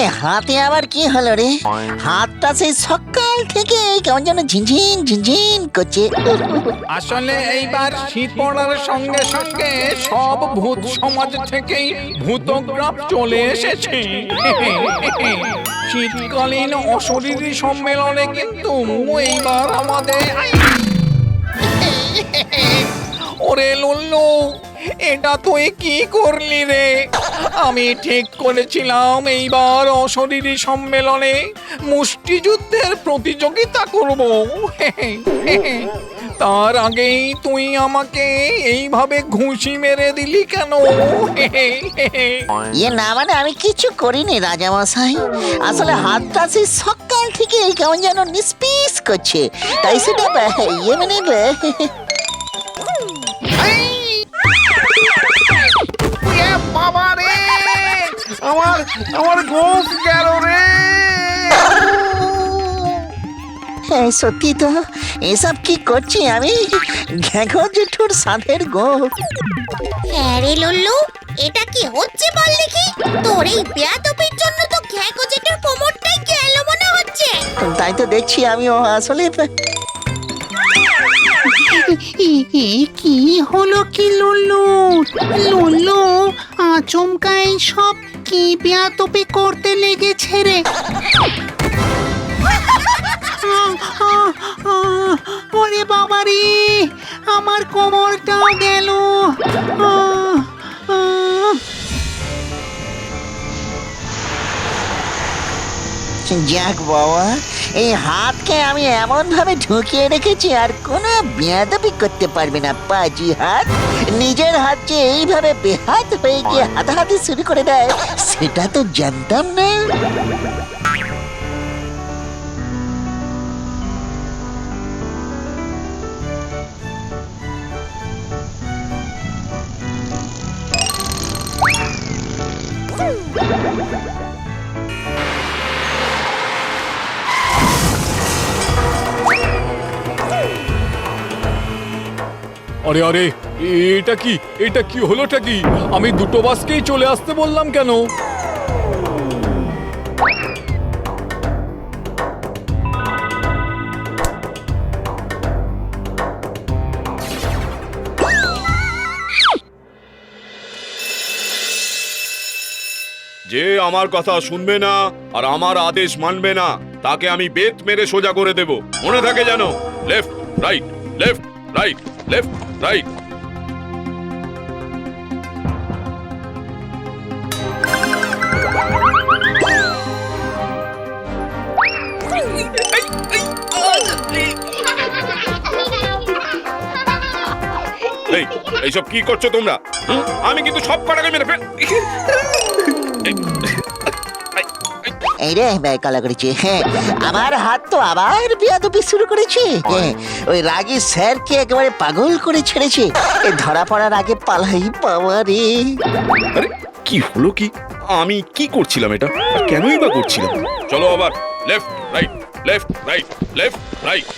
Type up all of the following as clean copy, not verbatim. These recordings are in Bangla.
এ হাতে আবার কি হলো রে? হাতটা সেই সকাল থেকে কেমন যেন ঝিনঝিন ঝিনঝিন করছে। আসলে এইবার শীত পড়ার সঙ্গে সঙ্গে সব ভূত সমাজ থেকেই ভূতগ্রাফ চলে এসেছে। শীতকালীন অশরীরী সম্মেলনে কিন্তু এইবার আমাদের ওরে লল্লু, এটা তুই কি করলি রে? আমি ঠিক করেছিলাম এইবার অশরীরী সম্মেলনে মুষ্টিযুদ্ধের প্রতিযোগিতা করব। তার আগেই তুই আমাকে এইভাবে ঘুষি মেরে দিলি কেন? না মানে আমি কিছু করিনি রাজামশাই। আসলে হাতটা সেই সকাল থেকে কেমন যেন নিস্পিস করছে, তাই সেটা মানে বাবা রে, আমার গোফ গেল রে। সত্যি তো, এসব কি করছি আমি? ঘেঘো জেঠুর সাধের গো। হ্যাঁ রে লল্লু, এটা কি হচ্ছে বল দেখি? তোর এই বেয়াদবির জন্য তো ঘ্যাগো জেঠুর কোমরটাই গেল মনে হচ্ছে। তাই তো দেখছি আমিও আসলে। কি হলো কি লুল্লু? লুল্লু আচমকাই সব কি বেয়াদবি করতে লেগেছে রে? ওরে বাবারে, আমার কোমরটাও গেল। যাক বাবা, এই হাতকে আমি এমন ভাবে ঢুকিয়ে রেখেছি আর কোনো বেয়াদবি করতে পারবে না। পাজি হাত নিজের হাত যে এইভাবে বেহাত হয়ে গিয়ে হাতাহাতি শুরু করে দেয় সেটা তো জানতাম না। আরে আরে, এটা কি হলোটা কি? আমি দুটো বাসকেই চলে আসতে বললাম কেন? যে আমার কথা শুনবে না আর আমার আদেশ মানবে না তাকে আমি বেত মেরে সোজা করে দেব। মনে থাকে যেন, left right left right left right. এইসব কি করছো তোমরা? আমি কিন্তু সব কটাকে মেরে ফেল। এই রে কালা করেছে। হ্যাঁ, আমার হাত তো আবার বেয়াদবি শুরু করেছে। হ্যাঁ, ওই রাগী স্যারকে একেবারে পাগল করে ছেড়েছে। ধরা পড়ার আগে পালাই বাবা রে। আরে কি হলো কি? আমি কি করছিলাম এটা? আর কেনই বা করছিলাম? চলো আবার left right left right left right.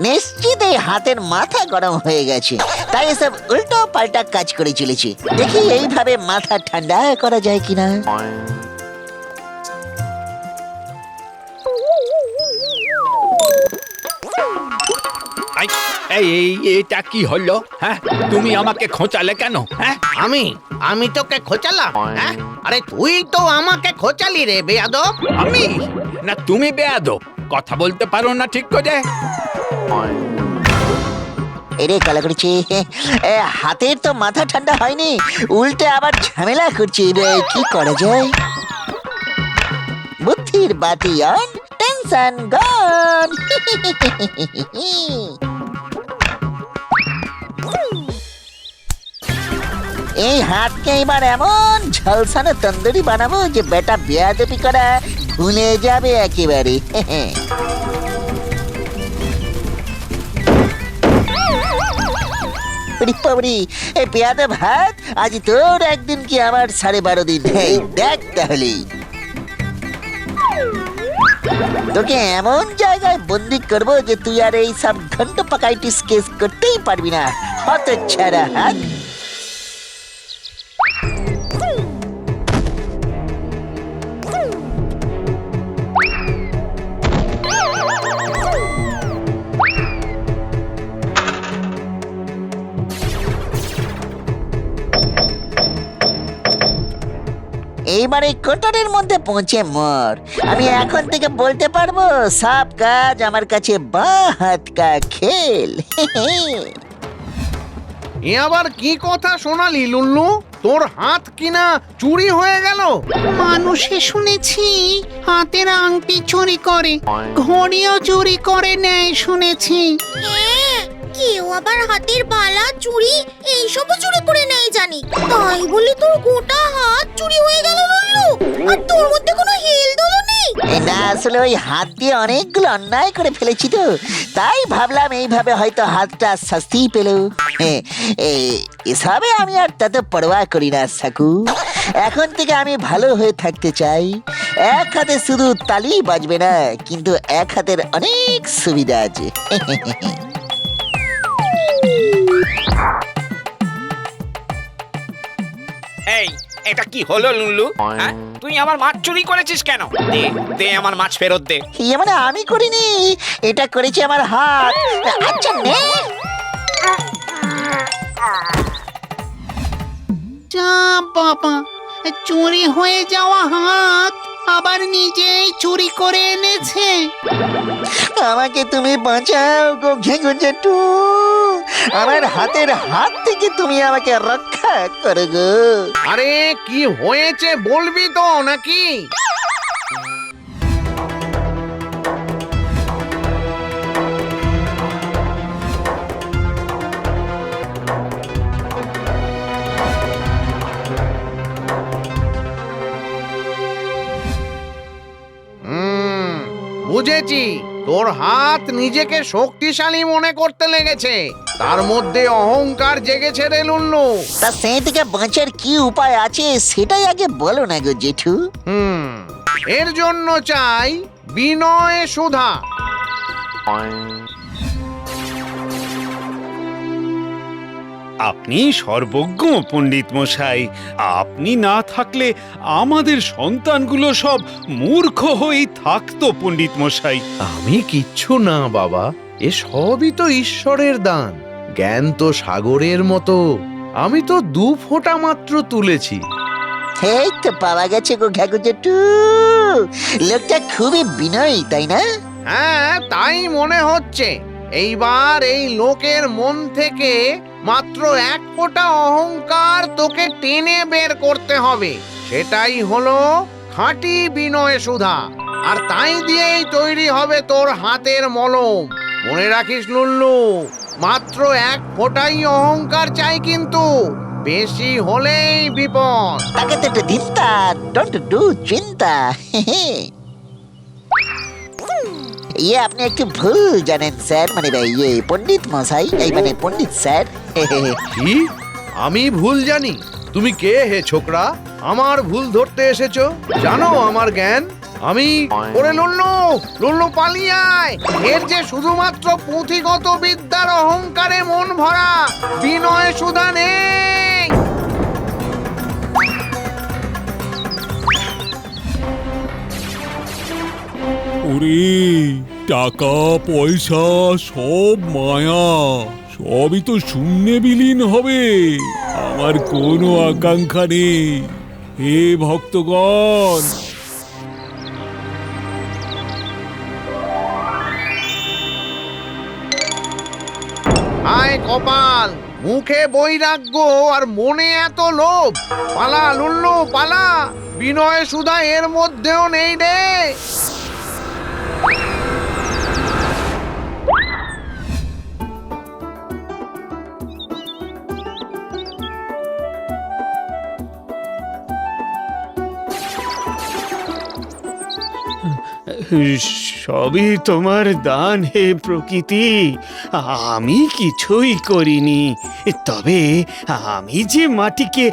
নিশ্চিত এই হাতের মাথা গরম হয়ে গেছে, তাই এসব উল্টো পাল্টা কাজ করে চলেছে। দেখি এইভাবে মাথা ঠান্ডা করা যায় কিনা। এটা কি হলো? হ্যাঁ, তুমি আমাকে খোঁচালে কেন? হ্যাঁ, আমি তোকে খোঁচালাম? হ্যাঁ? আরে তুই তো আমাকে খোঁচালি রে বেয়াদব। আমি না তুমি বেয়াদব? কথা বলতে পারো না ঠিক করে? এরে কালা করেছে, হাতের তো মাথা ঠান্ডা হয়নি, উল্টে আবার ঝামেলা করছে। কি করা যায়? বুদ্ধির বাতি অন, টেনশন গন। এই হাতকে এবার এমন ঝলসানো তন্দুরি বানাবো যে বেটা বেয়াদবি করা ভুলে যাবে একেবারে। বেয়াদব হাত, আজ তোর একদিন কি আমার 12.5 দিন। দেখ তাহলে তোকে এমন জায়গায় বন্দি করবো যে তুই আর এই সব ঘন্ট পাকাইটিস কেস করতেই পারবি না। হত ছাড়া হাত। এইবার এই কোটরের মধ্যে পৌঁছে মর। আমি এখন থেকে বলতে পারবো সব কাজ আমার কাছে বাঁ হাত কা খেল। এ আবার কি কথা শোনালি লুল্লু? তোর হাত কিনা চুরি হয়ে গেল? মানুষে শুনেছি হাতের আংটি চুরি করে, ঘড়িও চুরি করে নেয় শুনেছি। হ্যাঁ, কেউ আবার হাতের বালা চুড়ি এইসবও চুরি করে নেয় জানি। তাই বলে তোর গোটা হাত চুরি হয়ে গেল লুল্লু? আর তোর মধ্যে কোনো হেলদোলও নেই? না, আসলে ওই হাত দিয়ে অনেকগুলো অন্যায় করে ফেলেছি তো, তাই ভাবলাম এইভাবে হয়তো হাতটা শাস্তি পেল। এসবে আমি আর তত পরোয়া করি না সাকু। এখন থেকে আমি ভালো হয়ে থাকতে চাই। এক হাতে শুধু তালি বাজবে না, কিন্তু এক হাতের অনেক সুবিধা আছে। এই এটা কি হলো লুল্লু? হ্যাঁ, তুই আমার মাছ চুরি করেছিস কেন? দে দে আমার মাছ ফেরত দে। ইয়ে মানে আমি করিনি, এটা করেছে আমার হাত। আচ্ছা নে। যা বাবা, চুরি হয়ে যাওয়া হাত আবার নিজেই চুরি করে এনেছে। আমাকে তুমি বাঁচাও গো ঘেঘু জেঠু। আমার হাতের হাত থেকে তুমি আমাকে রক্ষা করো গো। আরে কি হয়েছে বলবি তো নাকি? বুঝেছি, তোর হাত নিজেকে শক্তিশালী মনে করতে লেগেছে, তার মধ্যে অহংকার জেগেছে রে লুল্লু। তা সেই থেকে বাঁচার কি উপায় আছে সেটাই আগে বলো না গো জেঠু। এর জন্য চাই বিনয় সুধা। আপনি সর্বজ্ঞ পণ্ডিত মশাই। আপনি না থাকলে আমাদের সন্তানগুলো সব মূর্খ হয়েই থাকতো পণ্ডিত মশাই। আমি কিচ্ছু না বাবা, এ সবই তো ঈশ্বরের দান। জ্ঞান তো সাগরের মতো, আমি তো 2 ফোঁটা মাত্র তুলেছি। এই তো পাওয়া গেছে গো ঘেঘু জেঠু। লোকটা খুবই বিনয়ী, তাই না? হ্যাঁ, তাই মনে হচ্ছে। এইবার এই লোকের মন থেকে মাত্র 1 ফোঁটা অহংকার তোকে টেনে বের করতে হবে। সেটাই হলো খাঁটি বিনয় সুধা, আর তাই দিয়েই তৈরি হবে তোর হাতের মলম। মনে রাখিস লুল্লু, মাত্র 1 ফোঁটাই অহংকার চাই, কিন্তু বেশি হলেই বিপদ। তাকে তো একটু চিন্তা, ডোন্ট ডু চিন্তা। ইয়ে আপনি একটু ভুল জানেন স্যার, মানে ইয়ে পণ্ডিত মশাই, এই মানে পণ্ডিত স্যার। কি? আমি ভুল জানি? তুমি কে হে ছোকরা? আমার ভুল ধরতে এসেছো? জানো আমার জ্ঞান? আমি ওরে লুল্লু, লুল্লু পালিয়ে আয়। এর যে শুধুমাত্র পুঁথিগত বিদ্যার অহংকারে মন ভরা, বিনয় সুধা নেই। ওরে টাকা পয়সা সব মায়া, সবই তো শূন্যে বিলীন হবে। আমার কোনো আকাঙ্ক্ষা নেই হে ভক্তগণ। হায় কপাল, মুখে বৈরাগ্য আর মনে এত লোভ। পালা লুল্লু পালা, বিনয় সুধা এর মধ্যেও নেই রে। সবই তোমার দান হে প্রকৃতি, আমি কিছুই করিনি। তবে আমি যে মাটিকে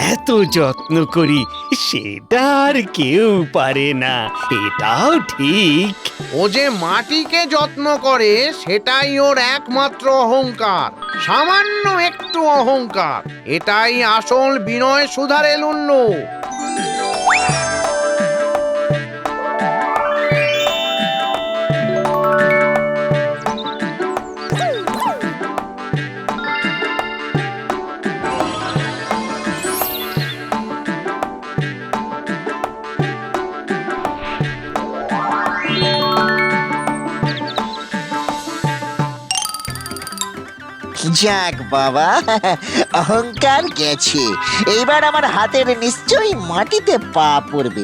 এত যত্ন করি সেটা আর কেউ পারে না, এটাও ঠিক। ও যে মাটিকে যত্ন করে সেটাই ওর একমাত্র অহংকার, সামান্য একটু অহংকার। এটাই আসল বিনয় সুধারে লুল্লু। যাক বাবা, অহংকার গেছে। এইবার আমার হাতের নিশ্চয়ই মাটিতে পা পড়বে।